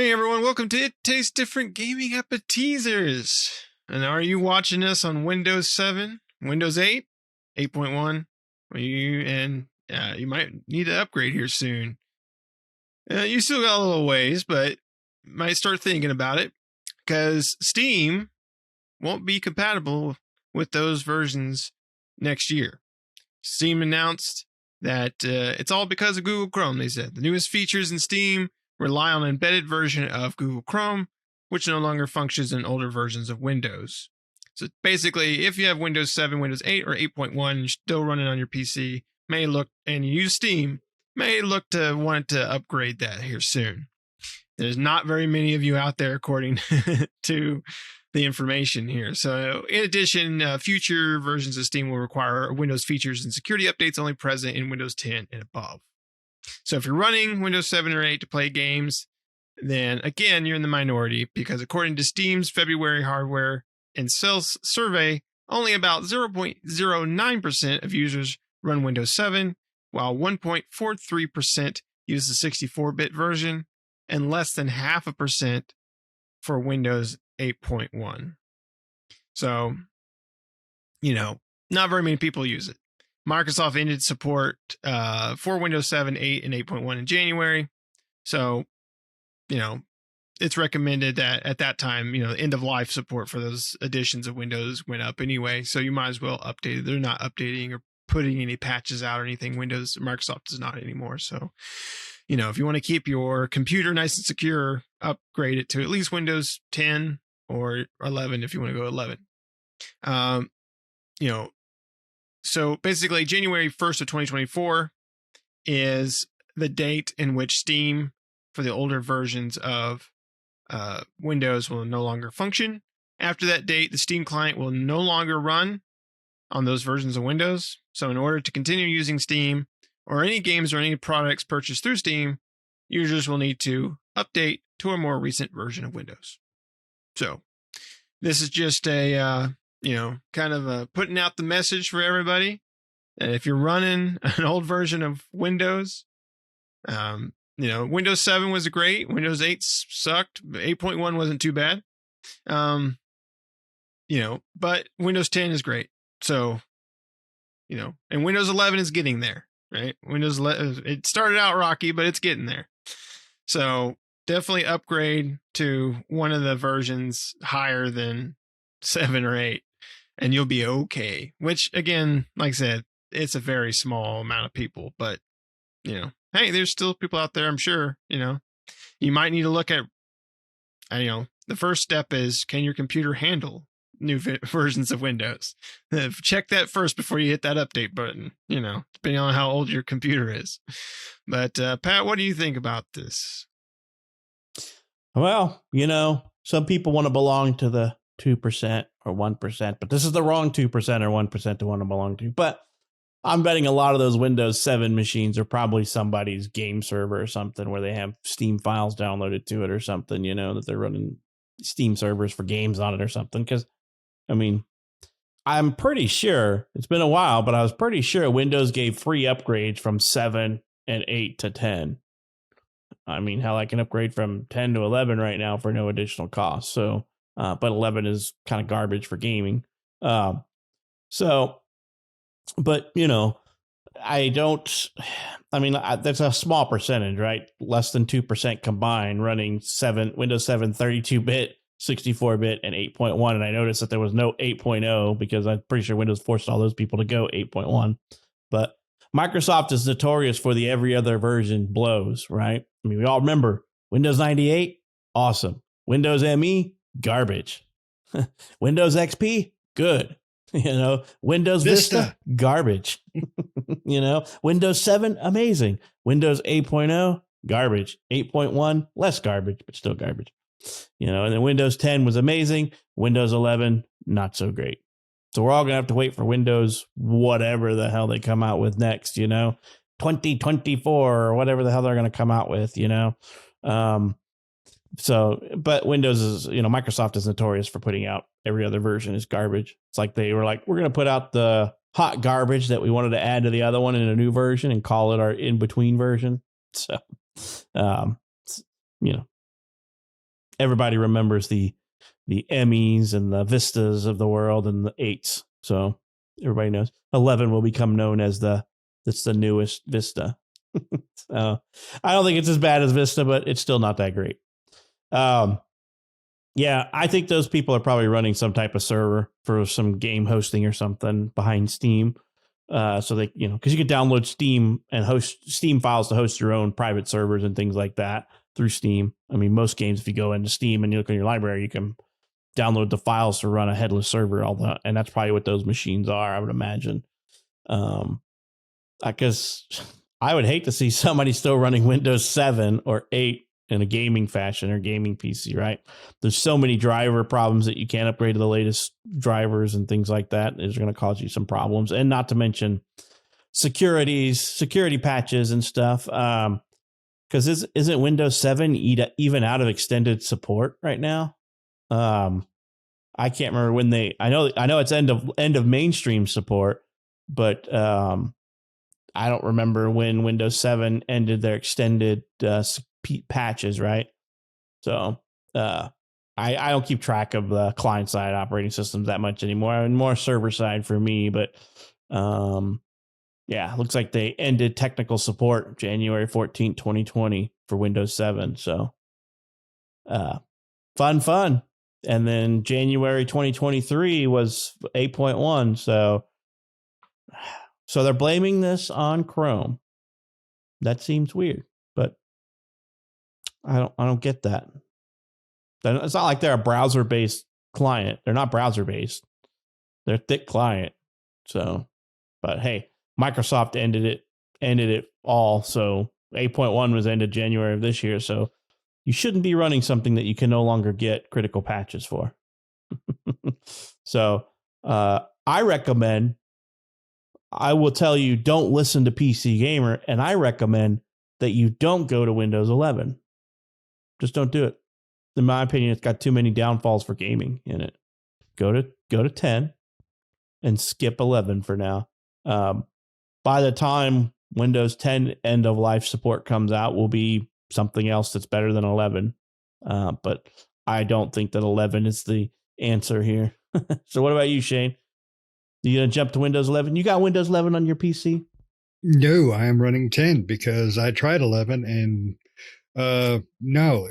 Hey everyone, welcome to It Tastes Different Gaming Appetizers. And are you watching us on Windows 7, Windows 8, 8.1? You might need to upgrade here soon. You still got a little ways, but might start thinking about it because Steam won't be compatible with those versions next year. Steam announced that it's all because of Google Chrome, they said. The newest features in Steam rely on an embedded version of Google Chrome, which no longer functions in older versions of Windows. So basically, if you have Windows 7, Windows 8, or 8.1, you're still running on your PC, and you use Steam, may look to want to upgrade that here soon. There's not very many of you out there, according to the information here. So in addition, future versions of Steam will require Windows features and security updates only present in Windows 10 and above. So if you're running Windows 7 or 8 to play games, then again, you're in the minority because according to Steam's February hardware and sales survey, only about 0.09% of users run Windows 7, while 1.43% use the 64-bit version and less than 0.5% for Windows 8.1. So, not very many people use it. Microsoft ended support for Windows 7, 8, and 8.1 in January. So, it's recommended that at that time, end of life support for those editions of Windows went up anyway. So you might as well update it. They're not updating or putting any patches out or anything. Microsoft does not anymore. So, if you want to keep your computer nice and secure, upgrade it to at least Windows 10 or 11 if you want to go 11. So basically, January 1st of 2024 is the date in which Steam for the older versions of Windows will no longer function. After that date, the Steam client will no longer run on those versions of Windows. So in order to continue using Steam or any games or any products purchased through Steam, users will need to update to a more recent version of Windows. So this is just a kind of putting out the message for everybody. And if you're running an old version of Windows, Windows 7 was great. Windows 8 sucked. 8.1 wasn't too bad. But Windows 10 is great. So, and Windows 11 is getting there, right? Windows 11, it started out rocky, but it's getting there. So definitely upgrade to one of the versions higher than 7 or 8. And you'll be okay. Which, again, like I said, it's a very small amount of people. But, hey, there's still people out there, I'm sure. You might need to look at, the first step is, can your computer handle new versions of Windows? Check that first before you hit that update button, depending on how old your computer is. But, Pat, what do you think about this? Well, some people want to belong to the 2% or 1%, but this is the wrong 2% or 1% to want to belong to. But I'm betting a lot of those Windows 7 machines are probably somebody's game server or something where they have Steam files downloaded to it or something, that they're running Steam servers for games on it or something. Because, I'm pretty sure, it's been a while, but I was pretty sure Windows gave free upgrades from 7 and 8 to 10. Hell, I can upgrade from 10 to 11 right now for no additional cost. So, but 11 is kind of garbage for gaming. But, that's a small percentage, right? Less than 2% combined running Windows 7 32-bit, 64-bit, and 8.1. And I noticed that there was no 8.0 because I'm pretty sure Windows forced all those people to go 8.1. But Microsoft is notorious for the every other version blows, right? We all remember Windows 98, awesome. Windows ME, garbage. Windows XP, good. Windows Vista, garbage. Windows 7, amazing. Windows 8.0, garbage. 8.1, less garbage, but still garbage. And then Windows 10 was amazing. Windows 11, not so great. So we're all going to have to wait for Windows, whatever the hell they come out with next, 2024 or whatever the hell they're going to come out with, but Windows is, Microsoft is notorious for putting out every other version is garbage. It's like they were like, we're going to put out the hot garbage that we wanted to add to the other one in a new version and call it our in-between version. So, everybody remembers the Emmys and the Vistas of the world and the 8s. So everybody knows 11 will become known as it's the newest Vista. So I don't think it's as bad as Vista, but it's still not that great. Yeah, I think those people are probably running some type of server for some game hosting or something behind Steam. So they, because you can download Steam and host Steam files to host your own private servers and things like that through Steam. I mean, most games, if you go into Steam and you look in your library, you can download the files to run a headless server, and that's probably what those machines are, I would imagine. Because I would hate to see somebody still running Windows 7 or 8 in a gaming fashion or gaming PC, right? There's so many driver problems that you can't upgrade to the latest drivers and things like that. It's going to cause you some problems. And not to mention security patches and stuff. Because isn't Windows 7 even out of extended support right now? I can't remember when I know it's end of mainstream support, but I don't remember when Windows 7 ended their extended patches, right? So I don't keep track of the client side operating systems that much anymore. I'm more server side for me, but yeah, looks like they ended technical support January 14th, 2020 for Windows 7. So fun. And then January 2023 was 8.1. So they're blaming this on Chrome. That seems weird, but I don't get that. It's not like they're a browser-based client. They're not browser-based. They're a thick client. So, but hey, Microsoft ended it all. So 8.1 was ended January of this year. So you shouldn't be running something that you can no longer get critical patches for. So I will tell you, don't listen to PC Gamer, and I recommend that you don't go to Windows 11. Just don't do it. In my opinion, it's got too many downfalls for gaming in it. Go to 10 and skip 11 for now. By the time Windows 10 end of life support comes out, will be something else that's better than 11. But I don't think that 11 is the answer here. So what about you, Shane? You gonna jump to Windows 11? You got Windows 11 on your PC? No, I am running 10 because I tried 11 and no,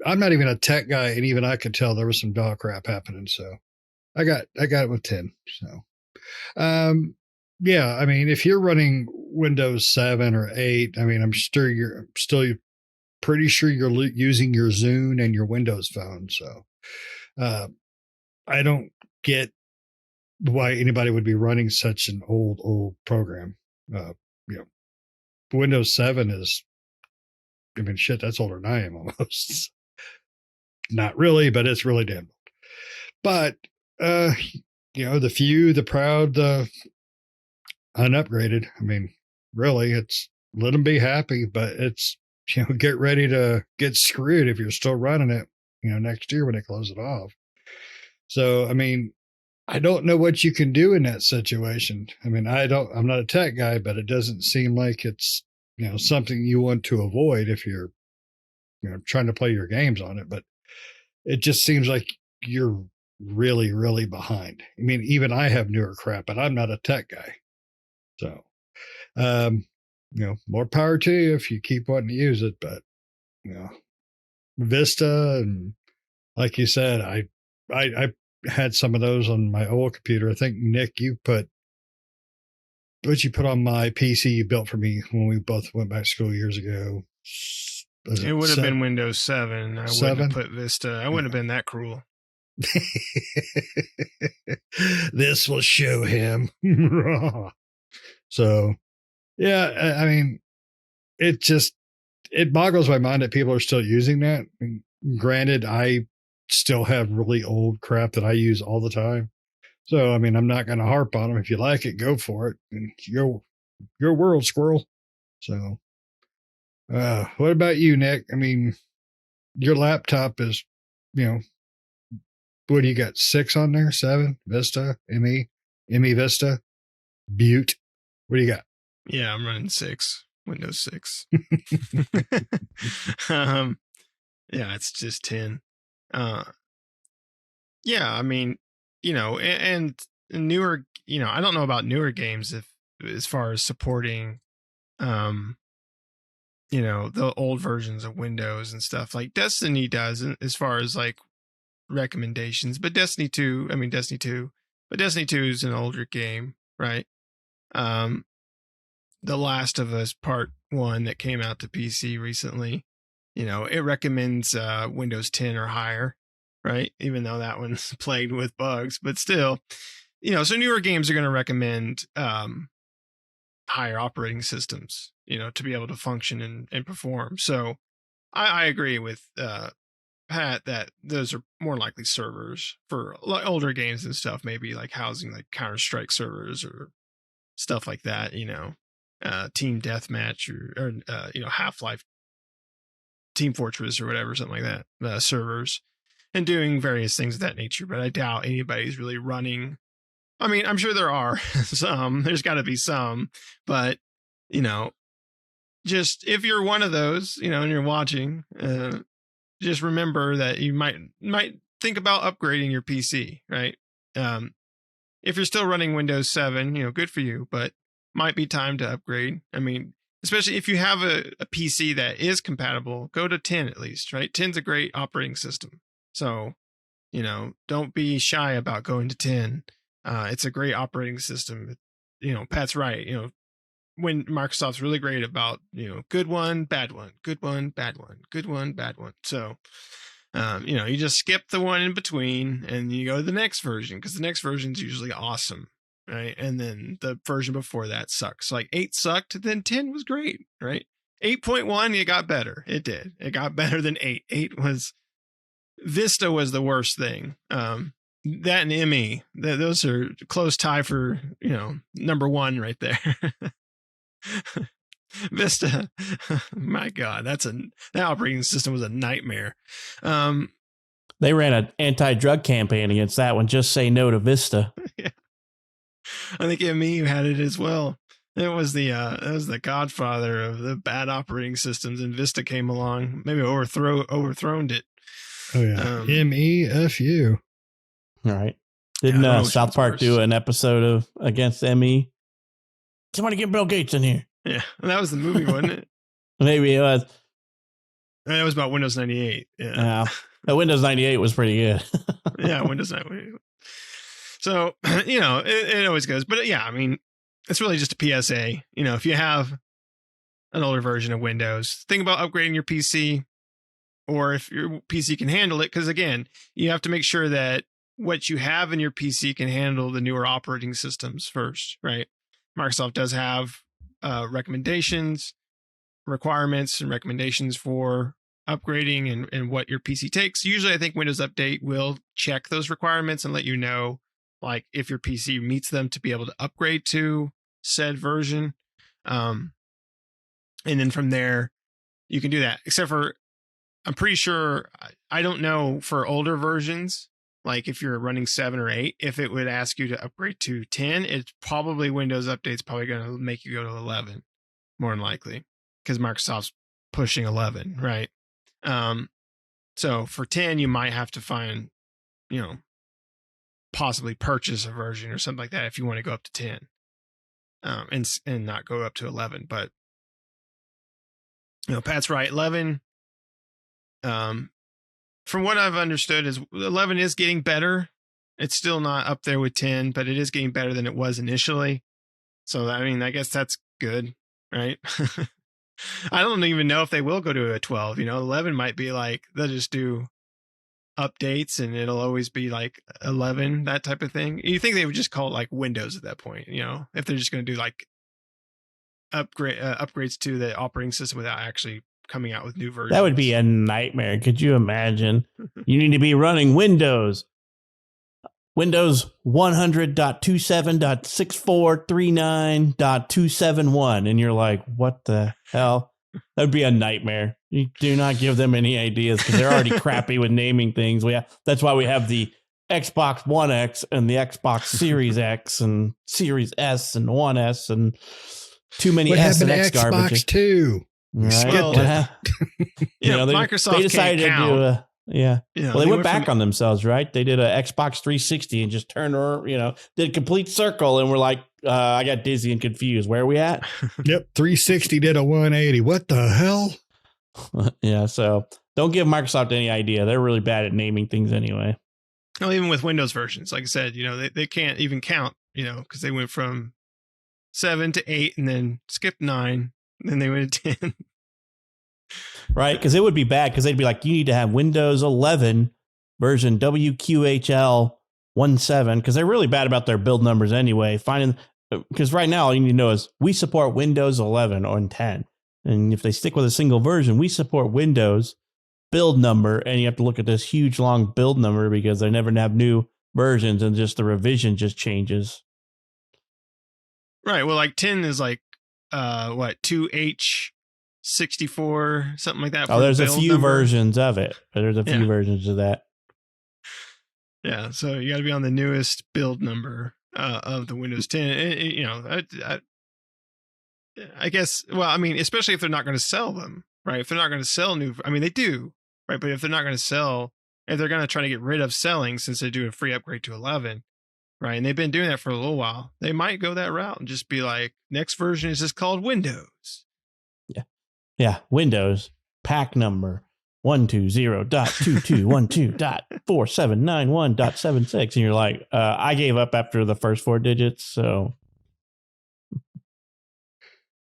I'm not even a tech guy, and even I could tell there was some dog crap happening. So I got it with 10. So yeah, I mean, if you're running Windows 7 or 8, I mean, I'm sure you're still pretty sure you're using your Zune and your Windows phone. So I don't get why anybody would be running such an old program. Windows 7 is, I mean, shit, that's older than I am almost. Not really, but it's really damn old. But, the few, the proud, the unupgraded, I mean, really, it's let them be happy, but it's, get ready to get screwed if you're still running it, next year when they close it off. So, I mean, I don't know what you can do in that situation. I mean, I'm not a tech guy, but it doesn't seem like it's, something you want to avoid if you're, trying to play your games on it. But it just seems like you're really, really behind. I mean, even I have newer crap, but I'm not a tech guy. So, more power to you if you keep wanting to use it. But, Vista, and like you said, I had some of those on my old computer. I think, Nick, what you put on my PC you built for me when we both went back to school years ago. It would have been Windows 7. I wouldn't have put Vista. I wouldn't have been that cruel. This will show him. So, yeah, I mean, it boggles my mind that people are still using that. I mean, granted, I still have really old crap that I use all the time. So, I mean, I'm not going to harp on them. If you like it, go for it. And your world, squirrel. So, what about you, Nick? I mean, your laptop is, what do you got? 6 on there? 7? Vista? ME Vista? Butte? What do you got? Yeah, I'm running 6. Windows 6. Yeah, it's just 10. Yeah, I mean, and newer, I don't know about newer games if as far as supporting, the old versions of Windows and stuff like Destiny does, as far as like recommendations. But Destiny 2, but Destiny 2 is an older game, right? The Last of Us Part 1 that came out to PC recently, it recommends Windows 10 or higher, right? Even though that one's plagued with bugs, but still, so newer games are going to recommend higher operating systems, to be able to function and perform. So I agree with Pat that those are more likely servers for older games and stuff, maybe like housing like Counter-Strike servers or stuff like that, Team Deathmatch or Half-Life, Team Fortress or whatever, something like that, servers, and doing various things of that nature. But I doubt anybody's really running. I mean, I'm sure there are some, there's got to be some, but, just if you're one of those, and you're watching, just remember that you might think about upgrading your PC, right? If you're still running Windows 7, good for you, but might be time to upgrade. I mean, especially if you have a PC that is compatible, go to 10 at least, right? 10's a great operating system. So, don't be shy about going to 10. It's a great operating system. Pat's right. When Microsoft's really great about, good one, bad one, good one, bad one, good one, bad one. So, you just skip the one in between and you go to the next version because the next version is usually awesome, right? And then the version before that sucks. Like 8 sucked, then 10 was great, right? 8.1, it got better. It did. It got better than 8. 8 was Vista was the worst thing. That and ME, those are close tie for, number 1 right there. Vista, my God, that operating system was a nightmare. They ran an anti-drug campaign against that one. Just say no to Vista. Yeah. I think ME had it as well. It was the godfather of the bad operating systems, and Vista came along, maybe overthrown it. Oh yeah, MEFU. All right. Didn't South Park do an episode of against ME? Somebody get Bill Gates in here. Yeah, that was the movie, wasn't it? Maybe it was. That was about Windows 98. Yeah. Windows 98 was pretty good. Yeah, Windows 98. So, it always goes. But yeah, I mean, it's really just a PSA. If you have an older version of Windows, think about upgrading your PC, or if your PC can handle it. Because again, you have to make sure that what you have in your PC can handle the newer operating systems first, right? Microsoft does have recommendations, requirements, and recommendations for upgrading and what your PC takes. Usually, I think Windows Update will check those requirements and let you know, like, if your PC meets them to be able to upgrade to said version. And then from there, you can do that. Except for, I'm pretty sure, I don't know for older versions, like if you're running 7 or 8, if it would ask you to upgrade to 10, it's probably Windows Update's probably going to make you go to 11, more than likely, because Microsoft's pushing 11, right? So for 10, you might have to find, possibly purchase a version or something like that if you want to go up to 10, and not go up to 11. But Pat's right, 11. From what I've understood, is 11 is getting better. It's still not up there with 10, but it is getting better than it was initially. So, I mean, I guess that's good, right? I don't even know if they will go to a 12. 11 might be like, they'll just do updates and it'll always be like 11, that type of thing. You think they would just call it like Windows at that point, if they're just going to do like upgrades to the operating system without actually coming out with new versions. That would be a nightmare. Could you imagine? You need to be running Windows 100.27.6439.271, and you're like, what the hell? That would be a nightmare. You do not give them any ideas because they're already crappy with naming things. That's why we have the Xbox One X and the Xbox Series X and Series S and One S and too many S and X garbage. Xbox 2. Right? Well, Microsoft they decided to do Yeah. You know, Well, they went from- back on themselves, right? They did a Xbox 360 and just turned, did a complete circle, and we're like, I got dizzy and confused. Where are we at? Yep. 360 did a 180. What the hell? Yeah. So don't give Microsoft any idea. They're really bad at naming things anyway. Well, even with Windows versions, like I said, they can't even count, because they went from 7 to 8 and then skipped 9, and then they went to 10. Right? Because it would be bad because they'd be like, you need to have Windows 11 version WQHL 17, because they're really bad about their build numbers anyway. Because right now all you need to know is we support Windows 11 or 10. And if they stick with a single version, we support Windows build number, and you have to look at this huge long build number because they never have new versions and just the revision just changes. Right. Well, like 10 is like, 2H64, something like that. Oh, there's a build few number. versions of it. There's a few versions of that. Yeah. So you got to be on the newest build number of the Windows 10. I guess, well, I mean, especially if they're not going to sell them, right? If they're not going to sell they do, right? But if they're not going to sell, if they're going to try to get rid of selling since they do a free upgrade to 11, right? And they've been doing that for a little while, they might go that route and just be like, next version is just called Windows. Yeah. Windows pack number 120.2212.4791.76. And you're like, I gave up after the first 4 digits. So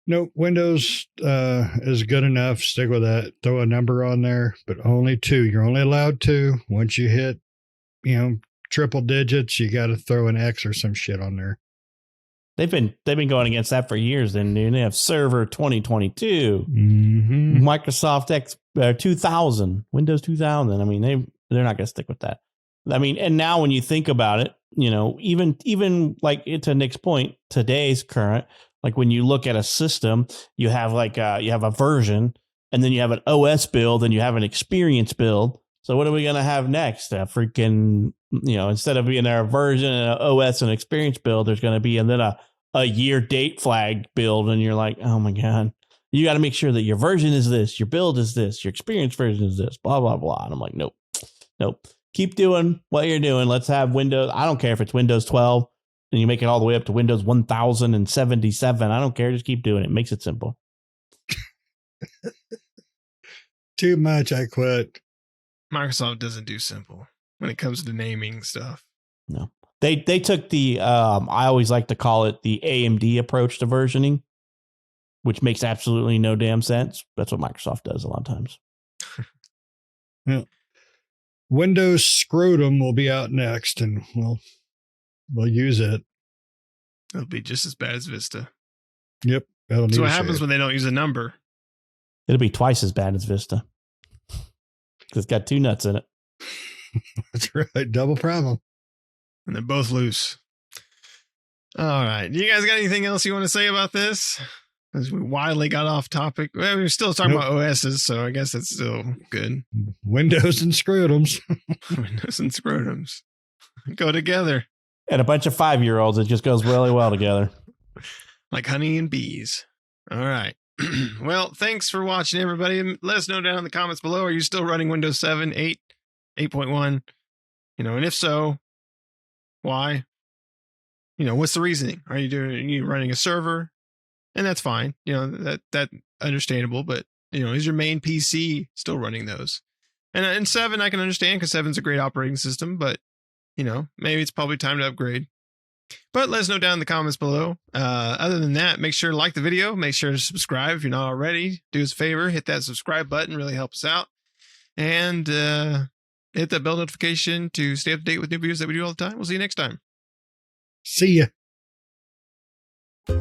No, Windows is good enough. Stick with that. Throw a number on there, but only 2. You're only allowed 2. Once you hit, triple digits, you got to throw an X or some shit on there. they've been going against that for years. Then they have Server 2022, Mm-hmm. Microsoft X 2000, Windows 2000. I mean, they're not going to stick with that. I mean, and now when you think about it, even like to Nick's point, today's current. Like when you look at a system, you have you have a version, and then you have an OS build, and you have an experience build. So what are we going to have next? Instead of being there a version, an OS, and experience build, there's going to be and then a year date flag build, and you're like, oh my god, you got to make sure that your version is this, your build is this, your experience version is this, blah blah blah. And I'm like, nope. Keep doing what you're doing. Let's have Windows. I don't care if it's Windows 12. And you make it all the way up to Windows 1077. I don't care. Just keep doing it. It makes it simple. Too much. I quit. Microsoft doesn't do simple when it comes to naming stuff. No, they took the I always like to call it the AMD approach to versioning, which makes absolutely no damn sense. That's what Microsoft does a lot of times. Yeah. Windows Scrotum will be out next, and we'll use it. It'll be just as bad as Vista. Yep. That'll So what happens when they don't use a number? It'll be twice as bad as Vista. Because it's got 2 nuts in it. That's right. Double problem. And they're both loose. All right. You guys got anything else you want to say about this? As we wildly got off topic. Well, we're still talking about OSs, so I guess that's still good. Windows and scrotums. Windows and scrotums go together. And a bunch of 5-year-olds. It just goes really well together. Like honey and bees. All right. Well, thanks for watching, everybody. Let us know down in the comments below. Are you still running Windows 7, 8, 8.1? And if so, why? What's the reasoning? Are you running a server? And that's fine. That understandable. But is your main PC still running those? And 7, I can understand because 7's a great operating system. But maybe it's probably time to upgrade. But let us know down in the comments below. Other than that, make sure to like the video. Make sure to subscribe if you're not already. Do us a favor, hit that subscribe button. Really helps us out. And hit that bell notification to stay up to date with new videos that we do all the time. We'll see you next time. See ya.